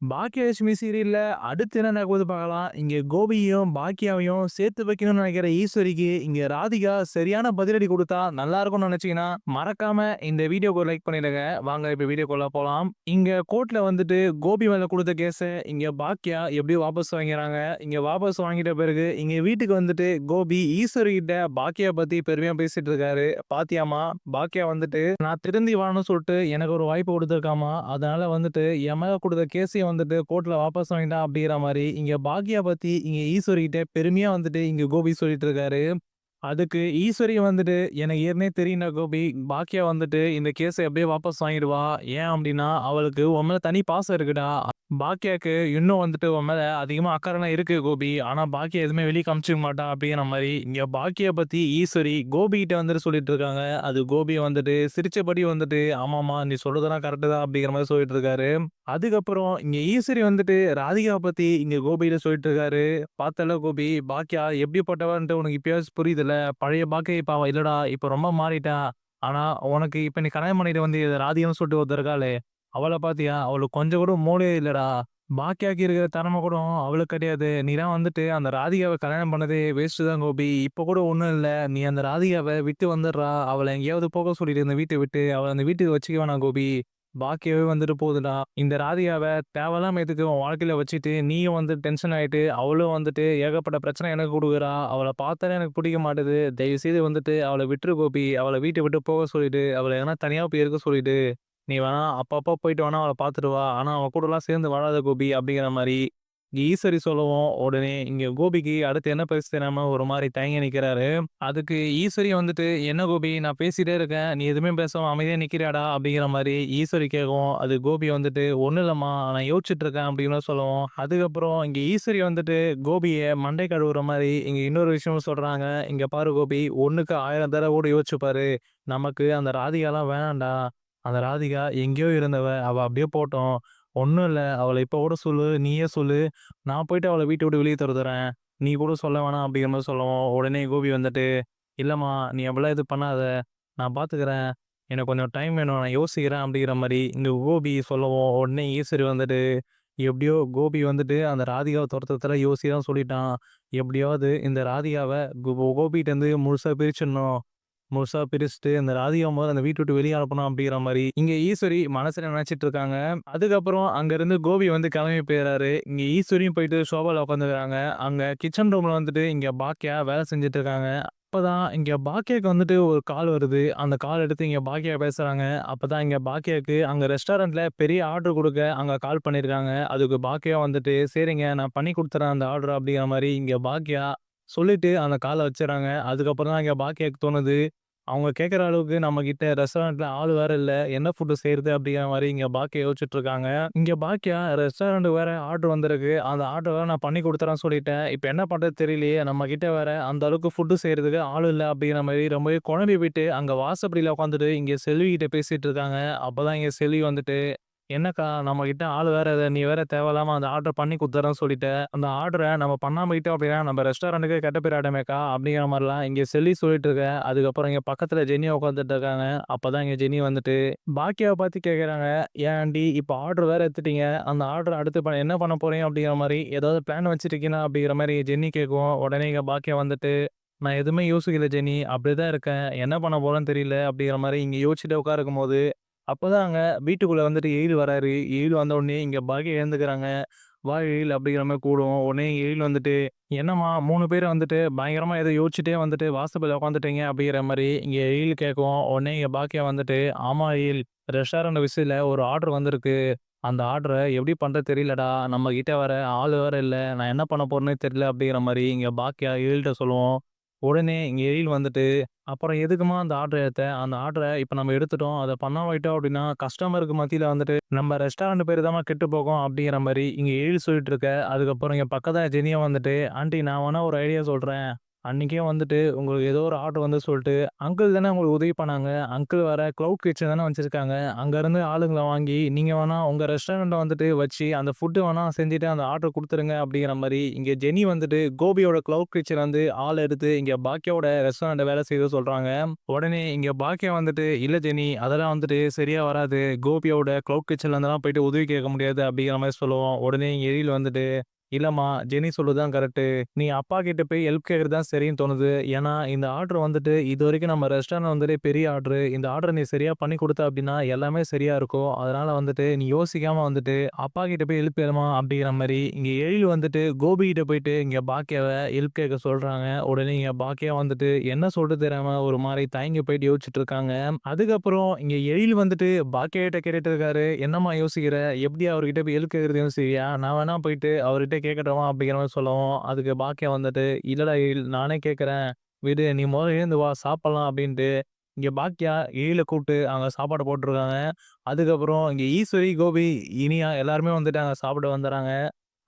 பாக்கியலட்சுமி சீரியல்ல அடுத்து என்ன நடக்க போகுது பார்க்கலாம். இங்க கோபியையும், பாக்கியாவையும் சேர்த்து வைக்கணும்னு நினைக்கிற ஈஸ்வரிக்கு, இங்க ராதிகா சரியான பதிலடி குடுத்தா நல்லா இருக்கும்னு நினைச்சீங்கன்னா, மறக்காம இந்த வீடியோக்கு ஒரு லைக் பண்ணிடுங்க. வாங்க இப்ப வீடியோக்குள்ள போலாம். இங்க கோர்ட்ல வந்துட்டு கோபி மேல குடுத்த கேஸ இங்க பாக்கியா எப்படியோ வாபஸ் வாங்கிறாங்க. இங்க வாபஸ் வாங்கிட்ட பிறகு, இங்க வீட்டுக்கு வந்துட்டு கோபி ஈஸ்வரி கிட்ட பாக்கியா பத்தி பெருமையா பேசிட்டு இருக்காரு. "பாத்தியாம்மா, பாக்கியா வந்துட்டு நான் திருந்தி வாழணும்னு சொல்லிட்டு எனக்கு ஒரு வாய்ப்பு குடுத்துருக்காம்மா. அதனால வந்துட்டு என் மேல குடுத்த கேஸையும் வந்துட்டு கோர்ட்ல வாபஸ் வாங்கிட்டா" அப்படிங்கிற மாரி இங்க பாக்கியா பத்தி இங்க ஈஸ்வரி கிட்ட பெருமையா வந்துட்டு இங்க கோபி சொல்லிட்டு இருக்காரு. அதுக்கு ஈஸ்வரி வந்துட்டு, "எனக்கு ஏற்கனவே தெரியும்டா கோபி, பாக்கியா வந்துட்டு இந்த கேஸ எப்படியோ வாபஸ் வாங்கிடுவா. ஏன் அப்டின்னா, அவளுக்கு உன் மேல தனி பாசம் இருக்குடா. பாக்கியாக்கு இன்னும் வந்துட்டு உன் மேல அதிகமா அக்கறைலாம் இருக்கு கோபி. ஆனா பாக்கியா எதுவுமே வெளிய காமிச்சுக்க மாட்டா" அப்படிங்கிற மாரி இங்க பாக்கியா பத்தி ஈஸ்வரி கோபி கிட்ட வந்துட்டு சொல்லிட்டு இருக்காங்க. அது கோபி வந்துட்டு சிரிச்சபடி வந்துட்டு, "ஆமாமா, நீ சொல்றதெல்லாம் கரெக்ட்டு தான்" அப்படிங்கிற மாரி சொல்லிட்டு இருக்காரு. அதுக்கப்புறம் இங்க ஈஸ்வரி வந்துட்டு ராதிகாவ பத்தி இங்க கோபிகிட்ட சொல்லிட்டு இருக்காரு. "பாத்தல்ல கோபி, பாக்கியா எப்படிப்பட்டவன்ட்டு உனக்கு இப்பயாச்சும் புரியுதுல்ல. பழைய பாக்கியா இப்ப அவ இல்லடா. இப்ப ரொம்ப மாறிட்டா. ஆனா உனக்கு இப்ப நீ கல்யாணம் பண்ணிட்டு வந்தியே ராதிகான்னு சொல்லிட்டு ஒருத்தர் இருக்காளே, அவள பாத்தியா? அவளுக்கு கொஞ்சம் கூட மூளையே இல்லடா. பாக்கியாக்கு இருக்கிற திறமை கூட அவளுக்கு கிடையாது. நீ தான் வந்துட்டு அந்த ராதிகாவ கல்யாணம் பண்ணதே வேஸ்ட்டு தான் கோபி. இப்ப கூட ஒண்ணும் இல்ல. நீ அந்த ராதிகாவ விட்டு வந்துடுறா. அவள எங்கேயாவது போக சொல்லிடு இந்த வீட்ட விட்டு. அவள அந்த வீட்டுக்கு வச்சுக்க வேணாம் கோபி. பாக்கியாவே வந்துட்டு போகுதுடா. இந்த ராதிகாவ தேவையில்லாம எதுக்கு உன் வாழ்க்கையில வச்சுட்டு, நீயும் வந்து டென்ஷன் ஆயிட்டு, அவளும் வந்துட்டு ஏகப்பட்ட பிரச்சனை எனக்கு குடுக்குறா. அவள பார்த்தாலே எனக்கு பிடிக்க மாட்டுது. தயவுசெய்து வந்துட்டு அவள விட்டுரு கோபி. அவள வீட்ட விட்டு போக சொல்லிடு. அவள எங்கனா தனியா போய் இருக்க சொல்லிடு. நீ வேணா அப்பப்போ போயிட்டு வேணா அவள பார்த்துட்டு வா. ஆனா அவ கூடலாம் சேர்ந்து வாழாத கோபி" அப்படிங்கிற மாரி ஈஸ்வரி சொல்லவும், உடனே இங்க கோபிக்கு அடுத்து என்ன பேச தெரியாம ஒரு மாரி தயங்கி நிக்கிறாரு. அதுக்கு ஈஸ்வரி வந்துட்டு, "என்ன கோபி, நான் பேசிட்டே இருக்கேன். நீ எதுவுமே பேசாம அமைதியா நிக்கிறியாடா?" அப்படிங்கிற மாரி ஈஸ்வரி கேட்கவும், அது கோபி வந்துட்டு, "ஒண்ணும் இல்லம்மா, நான் யோசிச்சுட்டு இருக்கேன்" அப்படின்னு சொல்லவும், அதுக்கப்புறம் இங்க ஈஸ்வரி வந்துட்டு கோபிய மண்டை கழுவுற மாரி இங்க இன்னொரு விஷயமும் சொல்றாங்க. "இங்க பாரு கோபி, 1க்கு 1000 தடவ கூட யோசிச்சு பாரு. நமக்கு அந்த ராதிகாலாம் வேணாம்டா. அந்த ராதிகா எங்கேயோ இருந்தவ. அவ அப்படியே போட்டும். ஒண்ணும் இல்ல. அவள இப்ப கூட சொல்லு. நீயே சொல்லு. நான் போயிட்டு அவள வீட்ட விட்டு வெளிய தொரத்துறேன். நீ கூட சொல்ல வேணாம்" அப்படிங்கிற மாரி சொல்லவும், உடனே கோபி வந்துட்டு, "இல்லம்மா, நீ அப்படிலாம் எதுவும் பண்ணாத. நான் பார்த்துக்கிறேன். எனக்கு கொஞ்சம் டைம் வேணும். நான் யோசிக்கிறேன்" அப்படிங்கிற மாரி இந்த கோபி சொல்லவும், உடனே ஈஸ்வரி வந்துட்டு, எப்படியோ கோபி வந்துட்டு அந்த ராதிகாவ தொரத்துறதுல யோசி தான் சொல்லிட்டான். எப்படியாவது இந்த ராதிகாவ கோபிட்டருந்து முழுசா பிரிச்சிடணும். முழுசா பிரிச்சுட்டு இந்த ராதிகாவ மொதல்ல அந்த வீட்ட விட்டு வெளிய அனுப்பணும் அப்படிங்கிற மாரி இங்க ஈஸ்வரி மனசுல நினைச்சிட்டு இருக்காங்க. அதுக்கப்புறம் அங்கருந்து கோபி வந்து கிளம்பி போயிறாரு. இங்க ஈஸ்வரியும் போயிட்டு சோபால உட்காந்துருக்காங்க. அங்க கிச்சன் ரூம்ல வந்துட்டு இங்க பாக்கியா வேலை செஞ்சுட்டு இருக்காங்க. அப்பதான் இங்க பாக்கியாக்கு வந்துட்டு ஒரு கால் வருது. அந்த கால் எடுத்து இங்க பாக்கியா பேசுறாங்க. அப்பதான் இங்க பாக்கியாக்கு அங்க ரெஸ்டாரண்ட்ல பெரிய ஆர்டர் குடுக்க அங்க கால் பண்ணியிருக்காங்க. அதுக்கு பாக்கியா வந்துட்டு, "சரிங்க, நான் பண்ணி குடுத்துறேன் அந்த ஆர்டர" அப்படிங்கிற மாரி இங்க பாக்கியா சொல்லிட்டு அந்த கால வச்சுர்றாங்க. அதுக்கப்புறம் தான் இங்க பாக்கியாக்கு தோணுது, அவங்க கேட்கிற அளவுக்கு நம்மகிட்ட ரெஸ்டாரண்ட்ல ஆள் வேற இல்ல. என்ன ஃபுட் செய்றது அப்படிங்கிற மாரி இங்க பாக்கியா யோசிச்சுட்டு இருக்காங்க. இங்க பாக்கியா ரெஸ்டாரண்ட் வேற ஆர்டர் வந்திருக்கு. அந்த ஆர்டர் வேற நான் பண்ணி குடுத்துறேன்னு சொல்லிட்டேன். இப்ப என்ன பண்றது தெரியலையே. நம்ம கிட்ட வேற அந்த அளவுக்கு ஃபுட் செய்றதுக்கு ஆள் இல்ல அப்படிங்கிற மாரி ரொம்பவே குழம்பி போயிட்டு அங்க வாசப்படியில உட்காந்துட்டு இங்க செல்வி கிட்ட பேசிட்டு இருக்காங்க. அப்பதான் இங்க செல்வி வந்துட்டு, "என்னக்கா, நம்மகிட்ட ஆள் வேற இல்ல. நீ வேற தேவையில்லாம அந்த ஆர்டர் பண்ணி குடுத்துர்றேன்னு சொல்லிட்ட. அந்த ஆர்டர நம்ம பண்ணாம விட்டோம் அப்படின்னா, நம்ம ரெஸ்டாரண்ட்டுக்கே கெட்ட பேர் ஆயிடுமேக்கா" அப்படிங்கிற மாரிலாம் இங்க செல்வி சொல்லிட்டு இருக்க. அதுக்கப்புறம் இங்க பக்கத்துல ஜெனி உட்காந்துட்டு இருக்காங்க. அப்பதான் இங்க ஜெனி வந்துட்டு பாக்கியாவ பார்த்து கேட்கறாங்க. "ஏன்டி இப்ப ஆர்டர் வேற எடுத்துட்டீங்க. அந்த ஆர்டர் அடுத்து என்ன பண்ண போறீங்க?" அப்படிங்கிற மாரி, "ஏதாவது பிளான் வச்சிருக்கீங்களா?" அப்படிங்கிற மாரி ஜென்னி கேட்கவும், உடனே இங்க பாக்கியா வந்துட்டு, "நான் எதுவுமே யோசிக்கல ஜெனி. அப்படியே தான் இருக்கேன். என்ன பண்ண போறேன்னு தெரியல" அப்படிங்கிற மாரி இங்க யோசிச்சுட்டே உட்கார்ந்திருக்கும்போது, அப்பதான் அங்க வீட்டுக்குள்ள வந்துட்டு எழில் வராரு. எழில் வந்த உடனே இங்க பாக்கியா எழுந்துக்கிறாங்க. "வா எழில்" அப்படிங்கிற மாரி கூப்பிடவும், உடனே எழில் வந்துட்டு, "என்னம்மா 3 பேரும் வந்துட்டு பயங்கரமா ஏதோ யோசிச்சுட்டே வந்துட்டு வாசப்படில உட்காந்துட்டீங்க" அப்படிங்கிற மாரி இங்க எழில் கேட்கவும், உடனே இங்க பாக்கியா வந்துட்டு, "ஆமா எழில், ரெஸ்டாரண்ட் விசில ஒரு ஆர்டர் வந்திருக்கு. அந்த ஆர்டர எப்படி பண்றது தெரியலடா. நம்ம கிட்ட வேற ஆள் வேற இல்ல. நான் என்ன பண்ண போறேன்னே தெரியல" அப்படிங்கிற மாரி இங்க பாக்கியா எழில்ட்ட சொல்லுவோம். உடனே இங்க எழில் வந்துட்டு, "அப்புறம் எதுக்கும்மா அந்த ஆர்டர் எடுத்த? அந்த ஆர்டர இப்ப நம்ம எடுத்துட்டோம். அத பண்ணாம விட்டோம் அப்படின்னா, கஸ்டமருக்கு மத்தியில வந்துட்டு நம்ம ரெஸ்டாரண்ட் பேரு தாம்மா கெட்டு போகும்" அப்படிங்கிற மாரி இங்க எழில் சொல்லிட்டு இருக்க. அதுக்கப்புறம் இங்க பக்கத்துல ஜெனியும் வந்துட்டு, "ஆன்டி, நான் வேணா ஒரு ஐடியா சொல்றேன். அன்னைக்கே வந்துட்டு உங்களுக்கு ஏதோ ஒரு ஆர்டர் வந்து சொல்லிட்டு, அங்கிள் தானே உங்களுக்கு உதவி பண்ணாங்க. அங்கிள் வேற க்ளவுட் கிட்சன் தானே வச்சிருக்காங்க. அங்கருந்து ஆளுங்கள வாங்கி, நீங்க வேணா உங்க ரெஸ்டாரண்ட்ட வந்துட்டு வச்சு, அந்த ஃபுட் வேணா செஞ்சுட்டு அந்த ஆர்டர் குடுத்துருங்க அப்படிங்கிற மாரி, இங்க ஜெனி வந்துட்டு கோபியோட க்ளவுட் கிட்சன் வந்து ஆள் எடுத்து இங்க பாக்கியாவோட ரெஸ்டாரண்ட்ல வேலை செய்ய சொல்றாங்க. உடனே இங்க பாக்கியா வந்துட்டு, "இல்ல ஜெனி, அதெல்லாம் வந்துட்டு சரியா வராது. கோபியோட க்ளவுட் கிட்சன்ல இருந்தெல்லாம் போயிட்டு உதவி கேட்க முடியாது." அப்படிங்கிற மாரி சொல்லுவோம். உடனே இங்க எழில் வந்துட்டு, "இல்லம்மா, ஜெனி சொல்றது தான் கரெக்ட்டு. நீ அப்பா கிட்ட போய் ஹெல்ப் கேட்கறது தான் சரின்னு தோணுது. ஏன்னா, இந்த ஆர்டர் வந்துட்டு இதுவரைக்கும் நம்ம ரெஸ்டாரண்ட் வந்துட்டு பெரிய ஆர்டரு. இந்த ஆர்டர நீ சரியா பண்ணி குடுத்த அப்டின்னா, எல்லாமே சரியா இருக்கும். அதனால வந்துட்டு நீ யோசிக்காம வந்துட்டு அப்பா கிட்ட போய் ஹெல்ப் கேளும்மா" அப்டிங்கிற மாரி இங்க எழில் வந்துட்டு கோபி கிட்ட போயிட்டு இங்க பாக்கியாவ ஹெல்ப் கேட்க சொல்றாங்க. உடனே இங்க பாக்கியா வந்துட்டு என்ன சொல்றது தெரியாம ஒரு மாரி தயங்கி போயிட்டு யோசிச்சுட்டு இருக்காங்க. அதுக்கப்புறம் இங்க எழில் வந்துட்டு பாக்கியா கிட்ட கேட்டுட்டு இருக்காரு. "என்னம்மா யோசிக்கிற? எப்டி அவர்கிட்ட போய் ஹெல்ப் கேட்கறது யோசிக்கிறியா? நான் வேணா போயிட்டு அவர்கிட்ட கேட்கட்டுமா?" அப்டிங்கிற மாரி சொல்லவும், அதுக்கு பாக்கியா வந்துட்டு, "இல்லடா எழில், நானே கேட்கறேன். விடு, நீ மொதல்ல எழுந்து வா, சாப்பிடலாம்" அப்டின்ட்டு இங்க பாக்கியா எழில கூப்ட்டு அங்க சாப்பாடு போட்டுருக்காங்க. அதுக்கப்புறம் இங்க ஈஸ்வரி, கோபி, இனியா எல்லாருமே வந்துட்டு அங்க சாப்பிட வந்துர்றாங்க.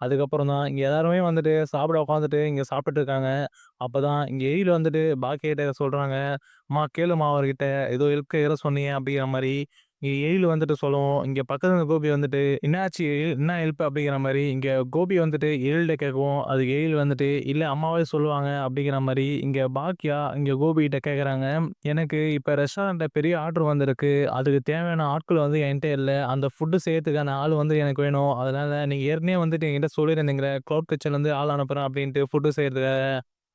அதுக்கப்புறம் தான் இங்க எல்லாருமே வந்துட்டு சாப்பிட உட்காந்துட்டு இங்க சாப்பிட்டுட்டு இருக்காங்க. அப்பதான் இங்க எழில் வந்துட்டு பாக்கியா கிட்ட சொல்றாங்க, "அம்மா கேளும்மா அவர்கிட்ட, ஏதோ ஹெல்ப் கேட்கற சொன்னீங்க" அப்படிங்கிற மாரி. இங்க எழில் வந்துட்டு சொல்லவும், இங்க பக்கத்துல இருந்த கோபி வந்துட்டு, "என்னாச்சு எழில்? என்ன ஹெல்ப்?" அப்படிங்கிற மாரி இங்க கோபி வந்துட்டு எழில்ட்ட கேட்கவும், அதுக்கு எழில் வந்துட்டு, "இல்ல அம்மாவே சொல்லுவாங்க" அப்படிங்கிற மாரி இங்க பாக்கியா இங்க கோபி கிட்ட கேட்கறாங்க. "எனக்கு இப்ப ரெஸ்டாரண்ட்ல பெரிய ஆர்டர் வந்திருக்கு. அதுக்கு தேவையான ஆட்கள் வந்து என்ட்ட இல்ல. அந்த ஃபுட் செய்யறதுக்கான ஆள் வந்து எனக்கு வேணும். அதனால நீங்க ஏற்கனவே வந்துட்டு என்கிட்ட சொல்லியிருந்தீங்கல்ல, க்ளவுட் கிட்சன்லேருந்து ஆள் அனுப்புறேன் அப்படின்ட்டு ஃபுட் செய்றதுக்காக.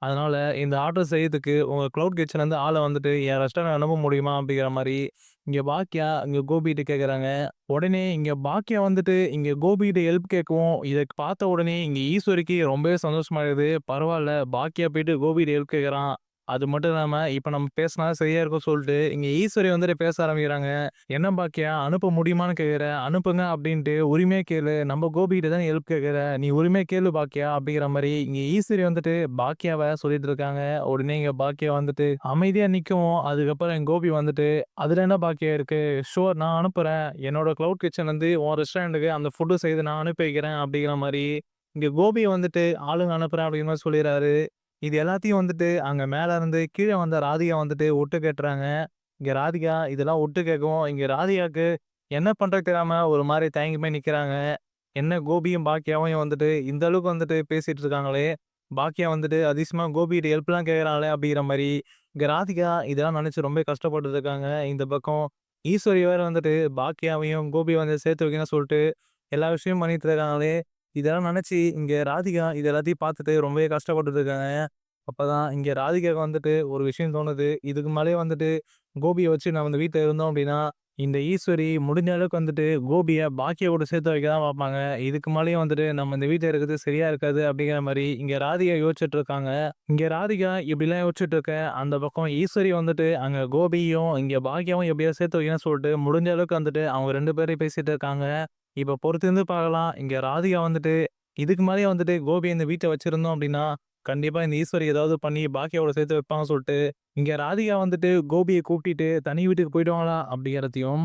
அதனால இந்த ஆர்டர் செய்யறதுக்கு உங்க க்ளவுட் கிட்சன்லேருந்து ஆள வந்துட்டு என் ரெஸ்டாரண்ட் அனுப்ப முடியுமா?" அப்படிங்கிற மாரி இங்க பாக்கியா இங்க கோபிகிட்ட கேட்கறாங்க. உடனே இங்க பாக்கியா வந்துட்டு இங்க கோபிகிட்ட ஹெல்ப் கேட்கவும், இத பார்த்த உடனே இங்க ஈஸ்வரிக்கு ரொம்பவே சந்தோஷமாயிடுது. பரவால்ல, பாக்கியா போயிட்டு கோபிகிட்ட ஹெல்ப் கேட்கறான். அது மட்டும் இல்லாம, இப்ப நம்ம பேசினா சரியா இருக்கும்னு சொல்ட்டு, இங்க ஈஸ்வரி வந்துட்டு பேச ஆரம்பிக்கிறாங்க. "என்ன பாக்கியா, அனுப்ப முடியுமான்னு கேட்கிற? அனுப்புங்க அப்படின்ட்டு உரிமையா கேளு. நம்ம கோபிகிட்ட தானே ஹெல்ப் கேட்கிற. நீ உரிமையா கேளு பாக்கியா" அப்படிங்கிற மாரி இங்க ஈஸ்வரி வந்துட்டு பாக்கியாவ சொல்லிட்டு இருக்காங்க. உடனே இங்க பாக்கியா வந்துட்டு அமைதியா நிக்கவும், அதுக்கப்புறம் எங்க கோபி வந்துட்டு, "அதுல என்ன பாக்கியா இருக்கு? ஷூர், நான் அனுப்புறேன். என்னோட க்ளவுட் கிட்சன்லேருந்து உன் ரெஸ்டாரண்ட்டுக்கு அந்த ஃபுட் செய்து நான் அனுப்பி வைக்கிறேன்" அப்படிங்கிற மாரி இங்க கோபி வந்துட்டு ஆளுங்க அனுப்புறேன் அப்படிங்கிற மாரி சொல்லிறாரு. இது எல்லாத்தையும் வந்துட்டு அங்க மேல இருந்து கீழ வந்த ராதிகா வந்துட்டு ஒட்டு கேட்டுறாங்க. இங்க ராதிகா இதெல்லாம் ஒட்டு கேட்கவும், இங்க ராதிகாக்கு என்ன பண்றது தெரியாம ஒரு மாரி தயங்கி போய் நிக்கிறாங்க. என்ன கோபியும், பாக்கியாவும் வந்துட்டு இந்த அளவுக்கு வந்துட்டு பேசிட்டு இருக்காங்களே! பாக்கியா வந்துட்டு அதிசயமா கோபிகிட்ட ஹெல்ப்லாம் கேட்கறாங்களே! அப்டிங்கிற மாரி, இங்க ராதிகா இதெல்லாம் நெனச்சு ரொம்ப கஷ்டப்பட்டுட்டு இருக்காங்க. இந்த பக்கம் ஈஸ்வரி வேற வந்துட்டு பாக்கியாவையும், கோபிய வந்து சேர்த்து வைக்கணும்னு சொல்ட்டு எல்லா விஷயமும் பண்ணிட்டு இருக்காங்களே! இதெல்லாம் நெனச்சு இங்க ராதிகா இது எல்லாத்தையும் பார்த்துட்டு ரொம்பவே கஷ்டப்பட்டுட்டு இருக்காங்க. அப்பதான் இங்க ராதிகாக்கு வந்துட்டு ஒரு விஷயம் தோணுது. இதுக்கு மேலயே வந்துட்டு கோபிய வச்சு நம்ம இந்த வீட்ல இருந்தோம் அப்டின்னா, இந்த ஈஸ்வரி முடிஞ்ச அளவுக்கு வந்துட்டு கோபிய பாக்கியா கூட சேர்த்து வைக்க தான் பார்ப்பாங்க. இதுக்கு மேலயும் வந்துட்டு நம்ம இந்த வீட்ல இருக்கிறது சரியா இருக்காது அப்டிங்கிற மாரி இங்க ராதிகா யோசிச்சுட்டு இருக்காங்க. இங்க ராதிகா இப்படிலாம் யோசிச்சுட்டு இருக்க, அந்த பக்கம் ஈஸ்வரி வந்துட்டு அங்க கோபியும், இங்க பாக்கியாவும் எப்படியாவது சேர்த்து வைக்கணும்னு சொல்ட்டு முடிஞ்ச அளவுக்கு வந்துட்டு அவங்க 2 பேரையும் பேசிட்டு இருக்காங்க. இப்ப பொறுத்திருந்து பார்க்கலாம். இங்க ராதிகா வந்துட்டு இதுக்கு மேலயும் வந்துட்டு கோபிய இந்த வீட்ல வச்சிருந்தோம் அப்டின்னா, கண்டிப்பா இந்த ஈஸ்வரி ஏதாவது பண்ணி பாக்கியாவோட சேர்த்து வைப்பாங்கன்னு சொல்ட்டு, இங்க ராதிகா வந்துட்டு கோபிய கூட்டிட்டு தனி வீட்டுக்கு போயிடுவாங்களா? அப்படிங்கிறதையும்